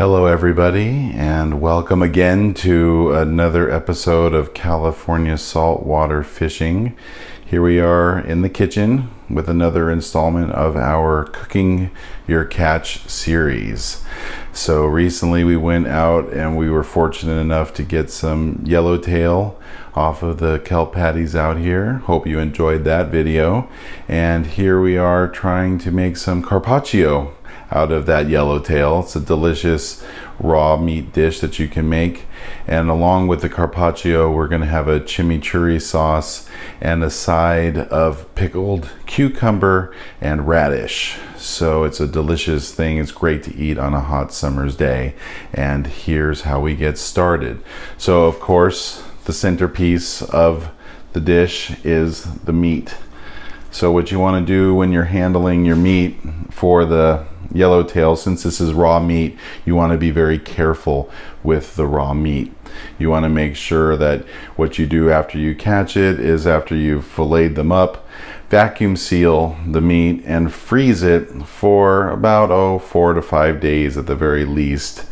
Hello everybody, and welcome again to another episode of California saltwater fishing. Here we are in the kitchen with another installment of our Cooking Your Catch series. So recently we went out and we were fortunate enough to get some yellowtail off of the kelp patties out here. Hope you enjoyed that video. And here we are trying to make some carpaccio out of that yellowtail. It's a delicious raw meat dish that you can make, and along with the carpaccio we're going to have a chimichurri sauce and a side of pickled cucumber and radish. So it's a delicious thing. It's great to eat on a hot summer's day, and here's how we get started. So of course the centerpiece of the dish is the meat. So what you want to do when you're handling your meat for the yellowtail, since this is raw meat, you want to be very careful with the raw meat. You want to make sure that what you do after you catch it is, after you've filleted them up, vacuum seal the meat and freeze it for about 4 to 5 days at the very least.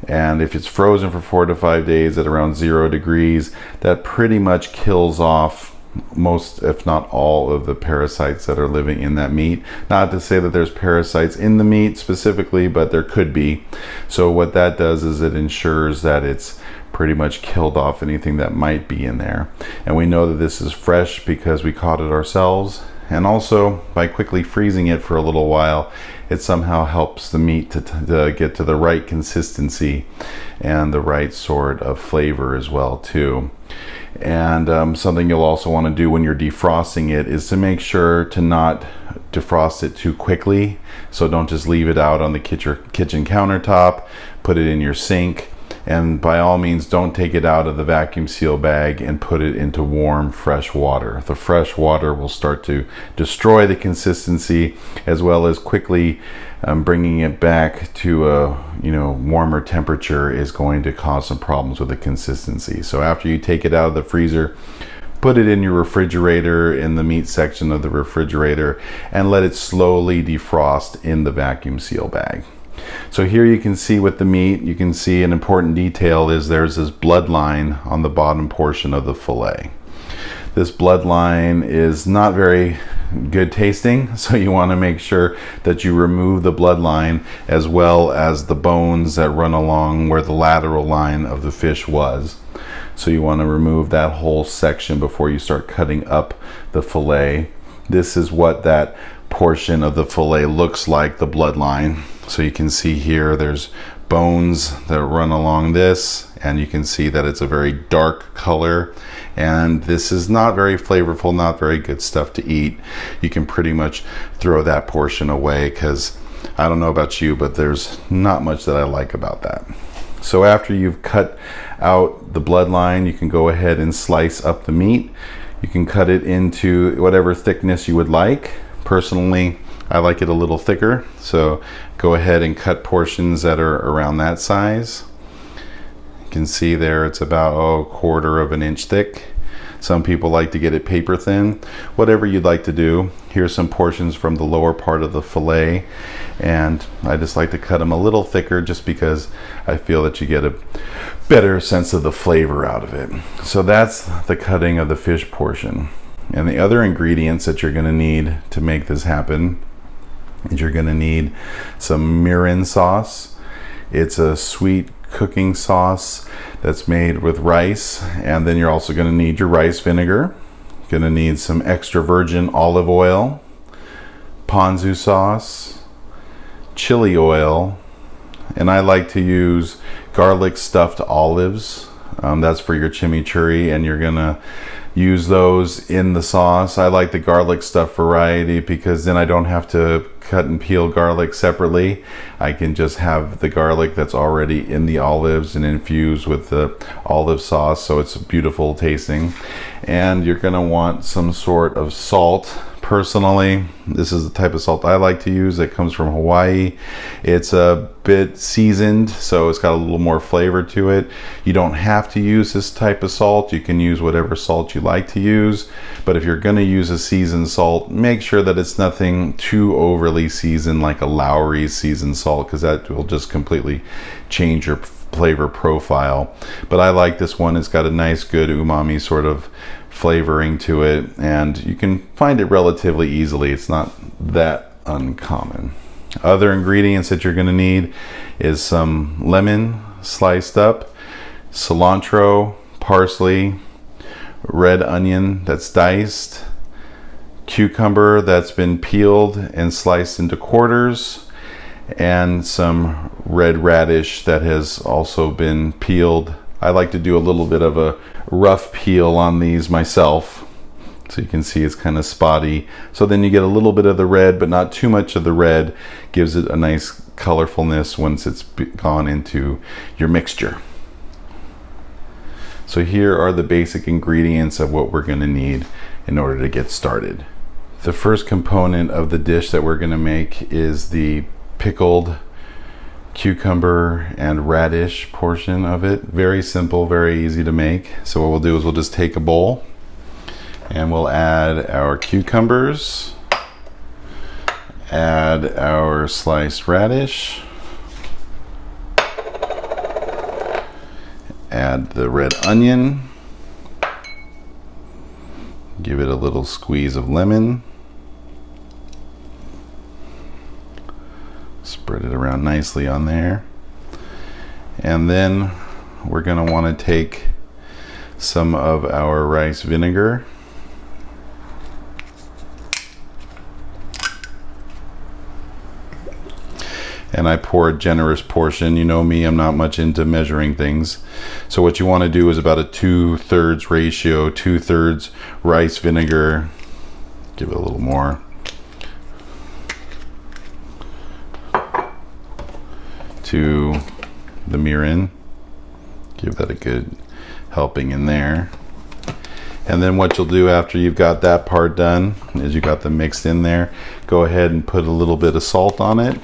And if it's frozen for 4 to 5 days at around 0 degrees, that pretty much kills off most, if not all, of the parasites that are living in that meat. Not to say that there's parasites in the meat specifically, but there could be. So what that does is it ensures that it's pretty much killed off anything that might be in there. And we know that this is fresh because we caught it ourselves. And also, by quickly freezing it for a little while, it somehow helps the meat to get to the right consistency and the right sort of flavor as well too. And something you'll also want to do when you're defrosting it is to make sure to not defrost it too quickly. So don't just leave it out on the kitchen countertop, put it in your sink. And by all means, don't take it out of the vacuum seal bag and put it into warm, fresh water. The fresh water will start to destroy the consistency, as well as quickly bringing it back to a warmer temperature is going to cause some problems with the consistency. So after you take it out of the freezer, put it in your refrigerator, in the meat section of the refrigerator, and let it slowly defrost in the vacuum seal bag. So here you can see with the meat, you can see an important detail is there's this bloodline on the bottom portion of the fillet. This bloodline is not very good tasting, so you want to make sure that you remove the bloodline, as well as the bones that run along where the lateral line of the fish was. So you want to remove that whole section before you start cutting up the fillet. This is what that portion of the fillet looks like, the bloodline. So you can see here there's bones that run along this, and you can see that it's a very dark color, and this is not very flavorful, not very good stuff to eat. You can pretty much throw that portion away, because I don't know about you, but there's not much that I like about that. So after you've cut out the bloodline, you can go ahead and slice up the meat. You can cut it into whatever thickness you would like. Personally, I like it a little thicker, so go ahead and cut portions that are around that size. You can see there it's about a 1/4 of an inch thick. Some people like to get it paper thin. Whatever you'd like to do. Here's some portions from the lower part of the fillet, and I just like to cut them a little thicker just because I feel that you get a better sense of the flavor out of it. So that's the cutting of the fish portion. And the other ingredients that you're going to need to make this happen is you're going to need some Mirin sauce. It's a sweet cooking sauce that's made with rice, and then you're also going to need your rice vinegar. You're going to need some extra virgin olive oil, Ponzu sauce, chili oil, and I like to use garlic stuffed olives. That's for your chimichurri, and you're going to use those in the sauce. I like the garlic stuff variety because then I don't have to cut and peel garlic separately. I can just have the garlic that's already in the olives and infused with the olive sauce, so it's beautiful tasting. And you're going to want some sort of salt. personally, this is the type of salt I like to use. It comes from Hawaii. It's a bit seasoned, so it's got a little more flavor to it. You don't have to use this type of salt. You can use whatever salt you like to use, but if you're going to use a seasoned salt, make sure that it's nothing too overly seasoned like a Lowry's seasoned salt, because that will just completely change your flavor profile. But I like this one. It's got a nice good umami sort of flavoring to it, and you can find it relatively easily. It's not that uncommon. Other ingredients that you're going to need is some lemon sliced up, cilantro, parsley, red onion that's diced, cucumber that's been peeled and sliced into quarters, and some red radish that has also been peeled. I like to do a little bit of a rough peel on these myself, so you can see it's kind of spotty. So then you get a little bit of the red, but not too much of the red. Gives it a nice colorfulness once it's gone into your mixture. So here are the basic ingredients of what we're going to need in order to get started. The first component of the dish that we're going to make is the pickled cucumber and radish portion of it. Very simple, very easy to make. So what we'll do is we'll just take a bowl and we'll add our cucumbers, add our sliced radish, add the red onion, give it a little squeeze of lemon, spread it around nicely on there, and then we're going to want to take some of our rice vinegar and I pour a generous portion. You know me, I'm not much into measuring things. So what you want to do is about a 2/3 ratio, 2/3 rice vinegar, give it a little more, to the Mirin. Give that a good helping in there. And then what you'll do after you've got that part done is you got them mixed in there, go ahead and put a little bit of salt on it.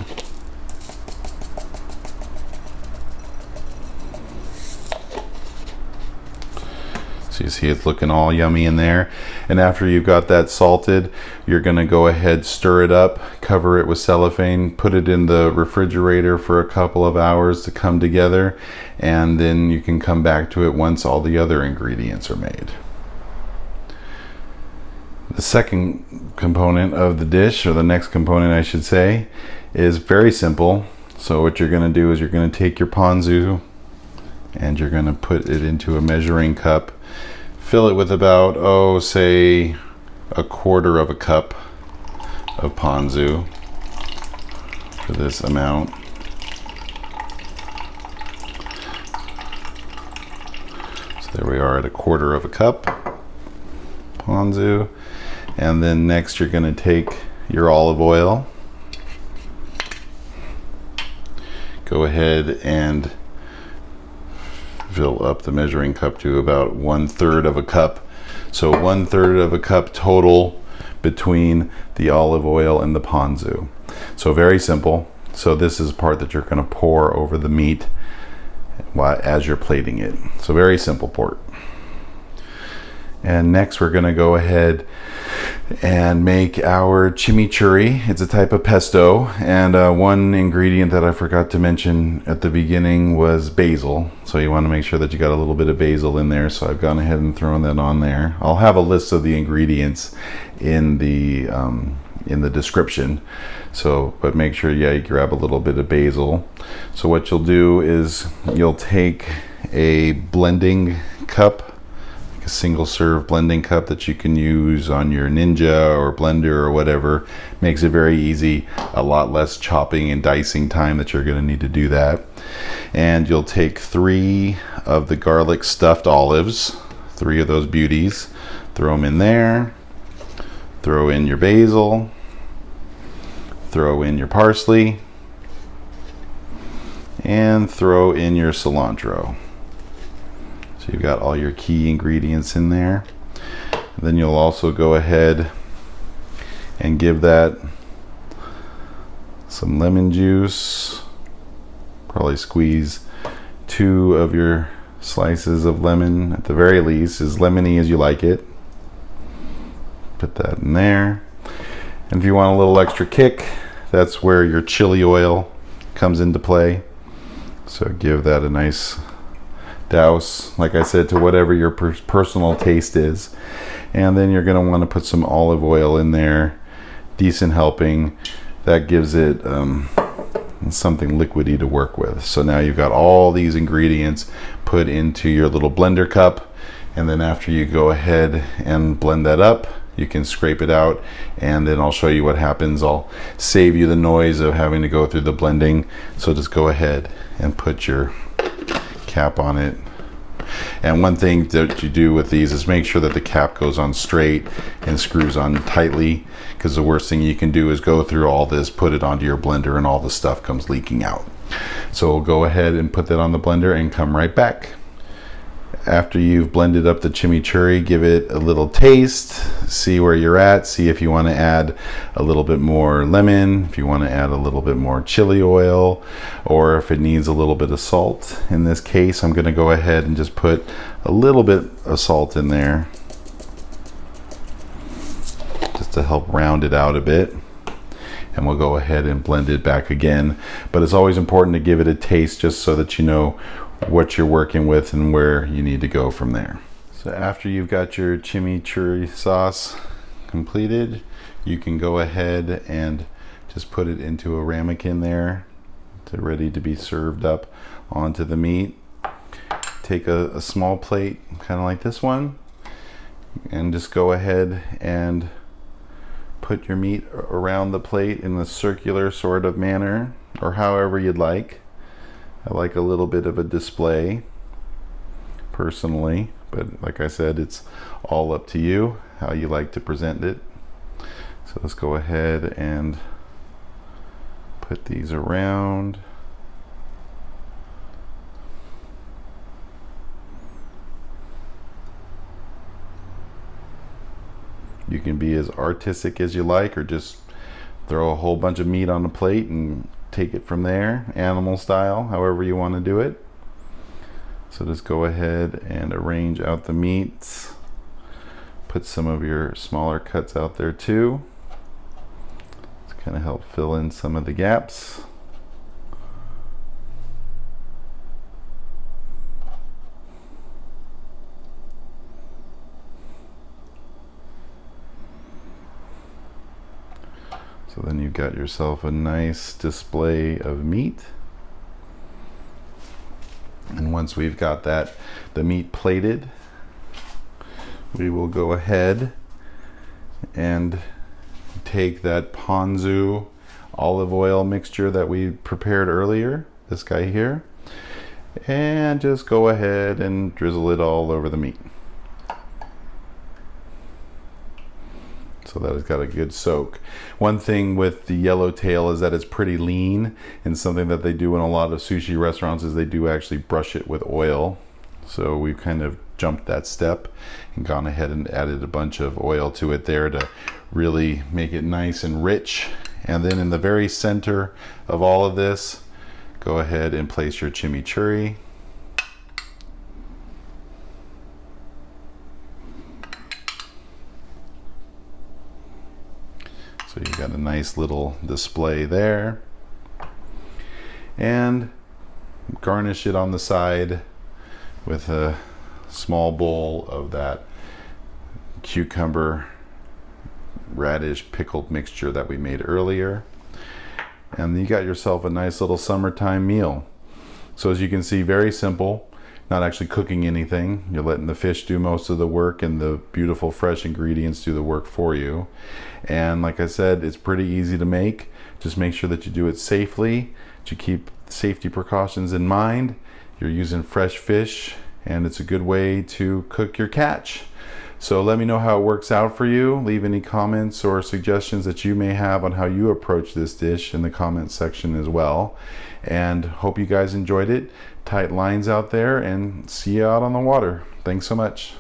So you see it's looking all yummy in there. And after you've got that salted, you're gonna go ahead, stir it up, cover it with cellophane, put it in the refrigerator for a couple of hours to come together, and then you can come back to it once all the other ingredients are made. The second component of the dish, or the next component I should say, is very simple. So what you're gonna do is you're gonna take your ponzu and you're gonna put it into a measuring cup. Fill it with about, say a 1/4 of a cup of ponzu for this amount. So there we are at a 1/4 of a cup ponzu. And then next you're going to take your olive oil. Go ahead and fill up the measuring cup to about 1/3 of a cup. So 1/3 of a cup total between the olive oil and the ponzu. So very simple. So this is the part that you're going to pour over the meat as you're plating it. So very simple port. And next we're going to go ahead and make our chimichurri. It's a type of pesto, and one ingredient that I forgot to mention at the beginning was basil. So you want to make sure that you got a little bit of basil in there, so I've gone ahead and thrown that on there. I'll have a list of the ingredients in the description, so but make sure you grab a little bit of basil. So what you'll do is you'll take a blending cup, a single serve blending cup that you can use on your Ninja or blender or whatever. Makes it very easy, a lot less chopping and dicing time that you're going to need to do that. And you'll take 3 of the garlic stuffed olives, 3 of those beauties, throw them in there, throw in your basil, throw in your parsley, and throw in your cilantro. So you've got all your key ingredients in there. And then you'll also go ahead and give that some lemon juice. Probably squeeze 2 of your slices of lemon at the very least, as lemony as you like it. Put that in there. And if you want a little extra kick, that's where your chili oil comes into play. So give that a nice douse, like I said, to whatever your personal taste is. And then you're going to want to put some olive oil in there, decent helping. That gives it something liquidy to work with. So now you've got all these ingredients put into your little blender cup, and then after you go ahead and blend that up, you can scrape it out, and then I'll show you what happens. I'll save you the noise of having to go through the blending. So just go ahead and put your cap on it. And one thing that you do with these is make sure that the cap goes on straight and screws on tightly, because the worst thing you can do is go through all this, put it onto your blender, and all the stuff comes leaking out. So we'll go ahead and put that on the blender and come right back. After you've blended up the chimichurri, give it a little taste, see where you're at, see if you want to add a little bit more lemon, if you want to add a little bit more chili oil, or if it needs a little bit of salt. In this case, I'm going to go ahead and just put a little bit of salt in there, just to help round it out a bit. And we'll go ahead and blend it back again. But it's always important to give it a taste, just so that you know what you're working with and where you need to go from there. So after you've got your chimichurri sauce completed, you can go ahead and just put it into a ramekin there, ready to be served up onto the meat. Take a small plate, kind of like this one, and just go ahead and put your meat around the plate in a circular sort of manner, or however you'd like. I like a little bit of a display personally, but like I said, it's all up to you how you like to present it. So let's go ahead and put these around. You can be as artistic as you like, or just throw a whole bunch of meat on a plate and take it from there, animal style, however you want to do it. So just go ahead and arrange out the meats. Put some of your smaller cuts out there too, to kind of help fill in some of the gaps. So then you've got yourself a nice display of meat. And once we've got the meat plated, we will go ahead and take that Ponzu olive oil mixture that we prepared earlier, this guy here, and just go ahead and drizzle it all over the meat, so that it's got a good soak. One thing with the yellowtail is that it's pretty lean, and something that they do in a lot of sushi restaurants is they do actually brush it with oil. So we've kind of jumped that step and gone ahead and added a bunch of oil to it there to really make it nice and rich. And then in the very center of all of this, go ahead and place your chimichurri. So you've got a nice little display there. And garnish it on the side with a small bowl of that cucumber radish pickled mixture that we made earlier. And you got yourself a nice little summertime meal. So as you can see, very simple. Not actually cooking anything. You're letting the fish do most of the work, and the beautiful fresh ingredients do the work for you. And like I said, it's pretty easy to make. Just make sure that you do it safely, that you keep safety precautions in mind. You're using fresh fish, and it's a good way to cook your catch. So let me know how it works out for you. Leave any comments or suggestions that you may have on how you approach this dish in the comment section as well. And hope you guys enjoyed it. Tight lines out there, and see you out on the water. Thanks so much.